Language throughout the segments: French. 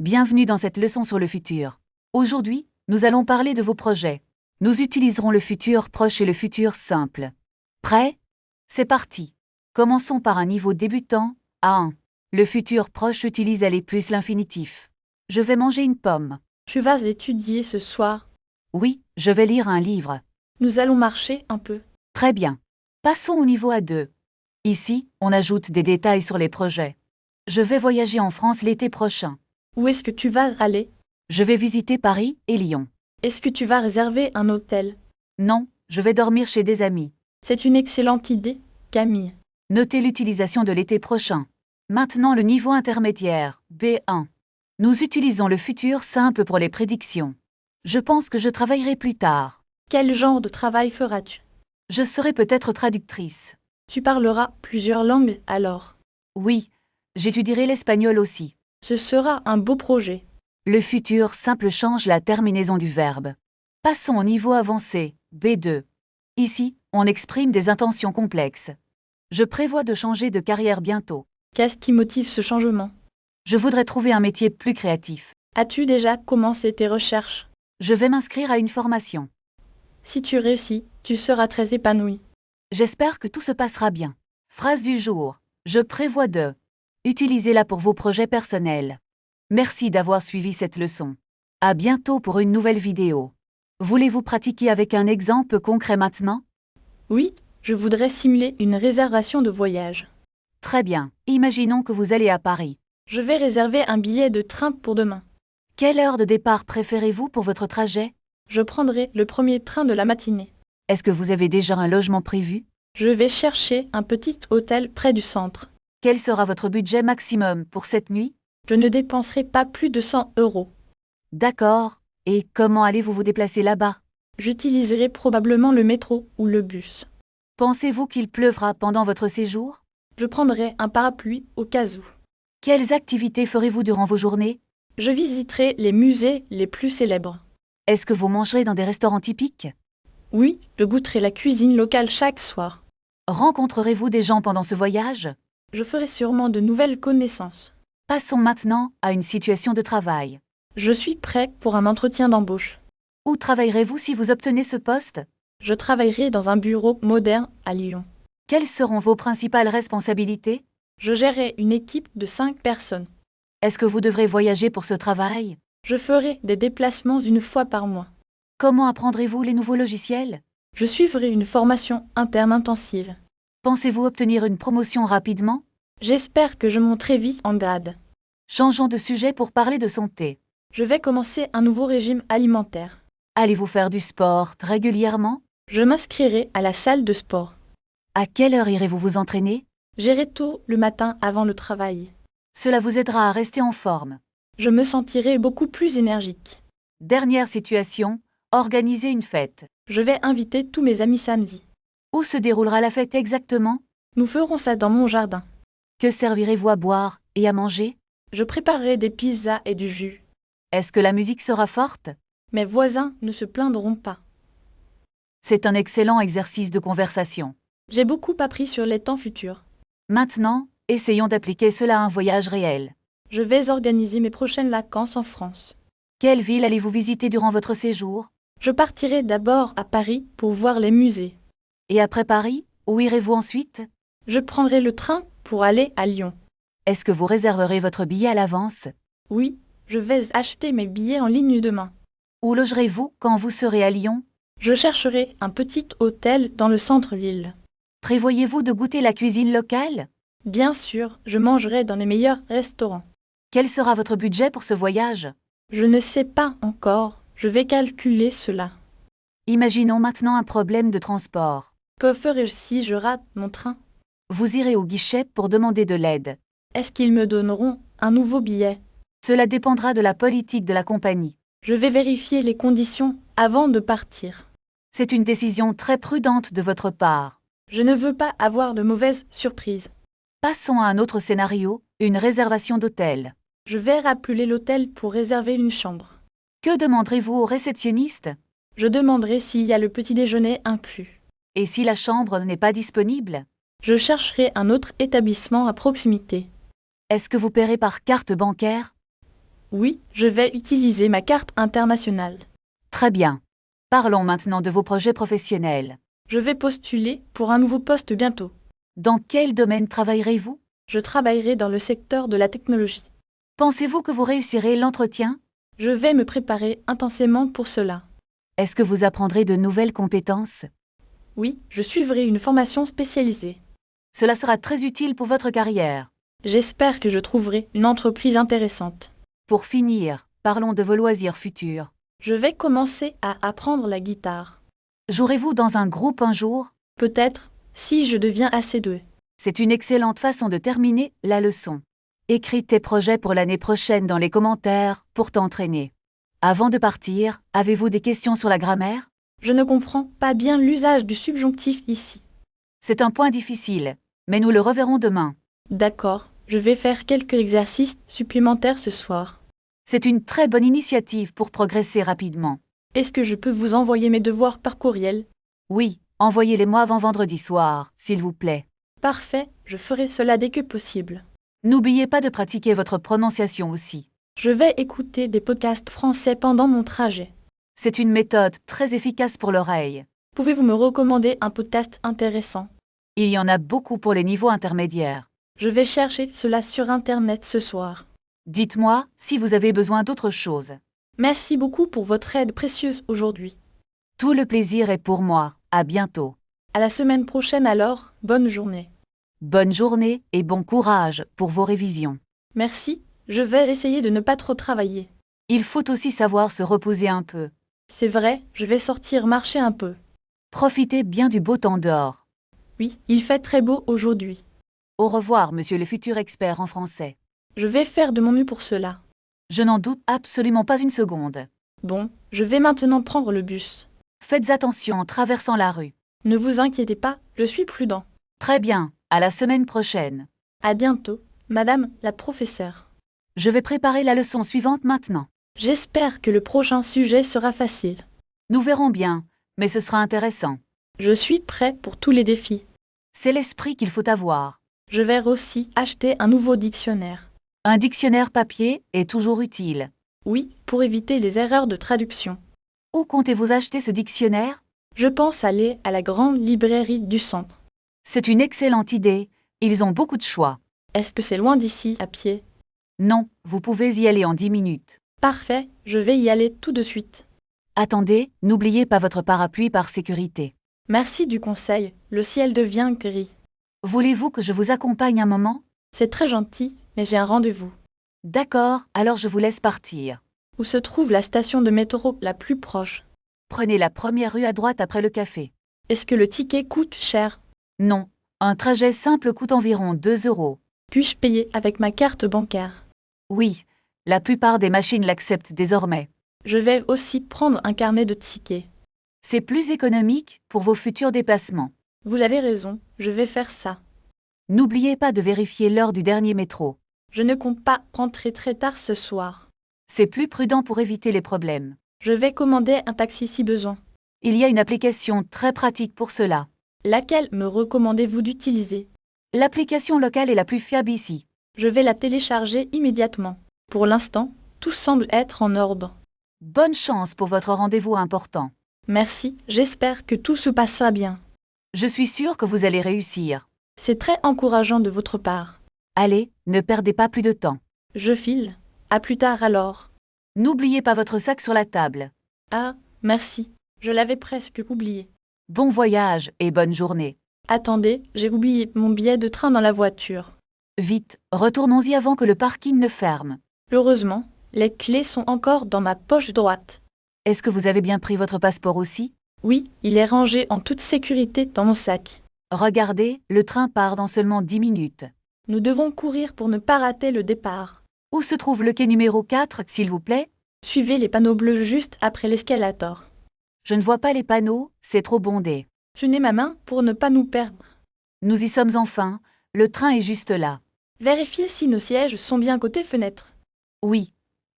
Bienvenue dans cette leçon sur le futur. Aujourd'hui, nous allons parler de vos projets. Nous utiliserons le futur proche et le futur simple. Prêt? C'est parti. Commençons par un niveau débutant, A1. Le futur proche utilise aller plus l'infinitif. Je vais manger une pomme. Tu vas étudier ce soir. Oui, je vais lire un livre. Nous allons marcher un peu. Très bien. Passons au niveau A2. Ici, on ajoute des détails sur les projets. Je vais voyager en France l'été prochain. Où est-ce que tu vas aller? Je vais visiter Paris et Lyon. Est-ce que tu vas réserver un hôtel? Non, je vais dormir chez des amis. C'est une excellente idée, Camille. Notez l'utilisation de l'été prochain. Maintenant le niveau intermédiaire, B1. Nous utilisons le futur simple pour les prédictions. Je pense que je travaillerai plus tard. Quel genre de travail feras-tu? Je serai peut-être traductrice. Tu parleras plusieurs langues alors. Oui, j'étudierai l'espagnol aussi. Ce sera un beau projet. Le futur simple change la terminaison du verbe. Passons au niveau avancé, B2. Ici, on exprime des intentions complexes. Je prévois de changer de carrière bientôt. Qu'est-ce qui motive ce changement? Je voudrais trouver un métier plus créatif. As-tu déjà commencé tes recherches? Je vais m'inscrire à une formation. Si tu réussis, tu seras très épanoui. J'espère que tout se passera bien. Phrase du jour. Je prévois de. Utilisez-la pour vos projets personnels. Merci d'avoir suivi cette leçon. À bientôt pour une nouvelle vidéo. Voulez-vous pratiquer avec un exemple concret maintenant? Oui, je voudrais simuler une réservation de voyage. Très bien. Imaginons que vous allez à Paris. Je vais réserver un billet de train pour demain. Quelle heure de départ préférez-vous pour votre trajet? Je prendrai le premier train de la matinée. Est-ce que vous avez déjà un logement prévu? Je vais chercher un petit hôtel près du centre. Quel sera votre budget maximum pour cette nuit? Je ne dépenserai pas plus de 100 €. D'accord. Et comment allez-vous vous déplacer là-bas? J'utiliserai probablement le métro ou le bus. Pensez-vous qu'il pleuvra pendant votre séjour? Je prendrai un parapluie au cas où. Quelles activités ferez-vous durant vos journées? Je visiterai les musées les plus célèbres. Est-ce que vous mangerez dans des restaurants typiques? Oui, je goûterai la cuisine locale chaque soir. Rencontrerez-vous des gens pendant ce voyage? Je ferai sûrement de nouvelles connaissances. Passons maintenant à une situation de travail. Je suis prêt pour un entretien d'embauche. Où travaillerez-vous si vous obtenez ce poste? Je travaillerai dans un bureau moderne à Lyon. Quelles seront vos principales responsabilités? Je gérerai une équipe de 5 personnes. Est-ce que vous devrez voyager pour ce travail? Je ferai des déplacements une fois par mois. Comment apprendrez-vous les nouveaux logiciels? Je suivrai une formation interne intensive. Pensez-vous obtenir une promotion rapidement? J'espère que je monterai vite en grade. Changeons de sujet pour parler de santé. Je vais commencer un nouveau régime alimentaire. Allez-vous faire du sport régulièrement? Je m'inscrirai à la salle de sport. À quelle heure irez-vous vous entraîner? J'irai tôt le matin avant le travail. Cela vous aidera à rester en forme. Je me sentirai beaucoup plus énergique. Dernière situation, organisez une fête. Je vais inviter tous mes amis samedi. Où se déroulera la fête exactement? Nous ferons ça dans mon jardin. Que servirez-vous à boire et à manger? Je préparerai des pizzas et du jus. Est-ce que la musique sera forte? Mes voisins ne se plaindront pas. C'est un excellent exercice de conversation. J'ai beaucoup appris sur les temps futurs. Maintenant, essayons d'appliquer cela à un voyage réel. Je vais organiser mes prochaines vacances en France. Quelle ville allez-vous visiter durant votre séjour? Je partirai d'abord à Paris pour voir les musées. Et après Paris, où irez-vous ensuite? Je prendrai le train pour aller à Lyon. Est-ce que vous réserverez votre billet à l'avance? Oui, je vais acheter mes billets en ligne demain. Où logerez-vous quand vous serez à Lyon? Je chercherai un petit hôtel dans le centre-ville. Prévoyez-vous de goûter la cuisine locale? Bien sûr, je mangerai dans les meilleurs restaurants. Quel sera votre budget pour ce voyage? Je ne sais pas encore, je vais calculer cela. Imaginons maintenant un problème de transport. Que ferai-je si je rate mon train? Vous irez au guichet pour demander de l'aide. Est-ce qu'ils me donneront un nouveau billet? Cela dépendra de la politique de la compagnie. Je vais vérifier les conditions avant de partir. C'est une décision très prudente de votre part. Je ne veux pas avoir de mauvaises surprises. Passons à un autre scénario, une réservation d'hôtel. Je vais rappeler l'hôtel pour réserver une chambre. Que demanderez-vous au réceptionniste? Je demanderai s'il y a le petit déjeuner inclus. Et si la chambre n'est pas disponible? Je chercherai un autre établissement à proximité. Est-ce que vous paierez par carte bancaire? Oui, je vais utiliser ma carte internationale. Très bien. Parlons maintenant de vos projets professionnels. Je vais postuler pour un nouveau poste bientôt. Dans quel domaine travaillerez-vous? Je travaillerai dans le secteur de la technologie. Pensez-vous que vous réussirez l'entretien? Je vais me préparer intensément pour cela. Est-ce que vous apprendrez de nouvelles compétences? Oui, je suivrai une formation spécialisée. Cela sera très utile pour votre carrière. J'espère que je trouverai une entreprise intéressante. Pour finir, parlons de vos loisirs futurs. Je vais commencer à apprendre la guitare. Jouerez-vous dans un groupe un jour? Peut-être, si je deviens assez doué. C'est une excellente façon de terminer la leçon. Écris tes projets pour l'année prochaine dans les commentaires pour t'entraîner. Avant de partir, avez-vous des questions sur la grammaire? Je ne comprends pas bien l'usage du subjonctif ici. C'est un point difficile, mais nous le reverrons demain. D'accord, je vais faire quelques exercices supplémentaires ce soir. C'est une très bonne initiative pour progresser rapidement. Est-ce que je peux vous envoyer mes devoirs par courriel? Oui, envoyez-les-moi avant vendredi soir, s'il vous plaît. Parfait, je ferai cela dès que possible. N'oubliez pas de pratiquer votre prononciation aussi. Je vais écouter des podcasts français pendant mon trajet. C'est une méthode très efficace pour l'oreille. Pouvez-vous me recommander un podcast intéressant? Il y en a beaucoup pour les niveaux intermédiaires. Je vais chercher cela sur Internet ce soir. Dites-moi si vous avez besoin d'autre chose. Merci beaucoup pour votre aide précieuse aujourd'hui. Tout le plaisir est pour moi. À bientôt. À la semaine prochaine alors, bonne journée. Bonne journée et bon courage pour vos révisions. Merci, je vais essayer de ne pas trop travailler. Il faut aussi savoir se reposer un peu. C'est vrai, je vais sortir marcher un peu. Profitez bien du beau temps dehors. Oui, il fait très beau aujourd'hui. Au revoir, monsieur le futur expert en français. Je vais faire de mon mieux pour cela. Je n'en doute absolument pas une seconde. Bon, je vais maintenant prendre le bus. Faites attention en traversant la rue. Ne vous inquiétez pas, je suis prudent. Très bien, à la semaine prochaine. À bientôt, madame la professeure. Je vais préparer la leçon suivante maintenant. J'espère que le prochain sujet sera facile. Nous verrons bien, mais ce sera intéressant. Je suis prêt pour tous les défis. C'est l'esprit qu'il faut avoir. Je vais aussi acheter un nouveau dictionnaire. Un dictionnaire papier est toujours utile. Oui, pour éviter les erreurs de traduction. Où comptez-vous acheter ce dictionnaire? Je pense aller à la grande librairie du centre. C'est une excellente idée, ils ont beaucoup de choix. Est-ce que c'est loin d'ici, à pied? Non, vous pouvez y aller en 10 minutes. Parfait, je vais y aller tout de suite. Attendez, n'oubliez pas votre parapluie par sécurité. Merci du conseil, le ciel devient gris. Voulez-vous que je vous accompagne un moment? C'est très gentil, mais j'ai un rendez-vous. D'accord, alors je vous laisse partir. Où se trouve la station de métro la plus proche? Prenez la première rue à droite après le café. Est-ce que le ticket coûte cher? Non, un trajet simple coûte environ 2 €. Puis-je payer avec ma carte bancaire? Oui, la plupart des machines l'acceptent désormais. Je vais aussi prendre un carnet de tickets. C'est plus économique pour vos futurs déplacements. Vous avez raison, je vais faire ça. N'oubliez pas de vérifier l'heure du dernier métro. Je ne compte pas rentrer très tard ce soir. C'est plus prudent pour éviter les problèmes. Je vais commander un taxi si besoin. Il y a une application très pratique pour cela. Laquelle me recommandez-vous d'utiliser? L'application locale est la plus fiable ici. Je vais la télécharger immédiatement. Pour l'instant, tout semble être en ordre. Bonne chance pour votre rendez-vous important. Merci, j'espère que tout se passera bien. Je suis sûre que vous allez réussir. C'est très encourageant de votre part. Allez, ne perdez pas plus de temps. Je file. À plus tard alors. N'oubliez pas votre sac sur la table. Ah, merci. Je l'avais presque oublié. Bon voyage et bonne journée. Attendez, j'ai oublié mon billet de train dans la voiture. Vite, retournons-y avant que le parking ne ferme. Heureusement, les clés sont encore dans ma poche droite. Est-ce que vous avez bien pris votre passeport aussi? Oui, il est rangé en toute sécurité dans mon sac. Regardez, le train part dans seulement 10 minutes. Nous devons courir pour ne pas rater le départ. Où se trouve le quai numéro 4, s'il vous plaît? Suivez les panneaux bleus juste après l'escalator. Je ne vois pas les panneaux, c'est trop bondé. Tenez ma main pour ne pas nous perdre. Nous y sommes enfin, le train est juste là. Vérifiez si nos sièges sont bien côté fenêtre. Oui.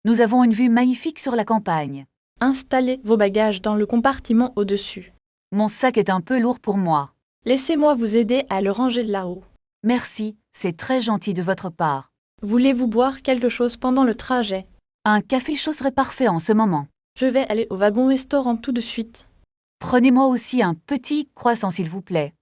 Nous avons une vue magnifique sur la campagne. Installez vos bagages dans le compartiment au-dessus. Mon sac est un peu lourd pour moi. Laissez-moi vous aider à le ranger là-haut. Merci, c'est très gentil de votre part. Voulez-vous boire quelque chose pendant le trajet? Un café chaud serait parfait en ce moment. Je vais aller au wagon-restaurant tout de suite. Prenez-moi aussi un petit croissant s'il vous plaît.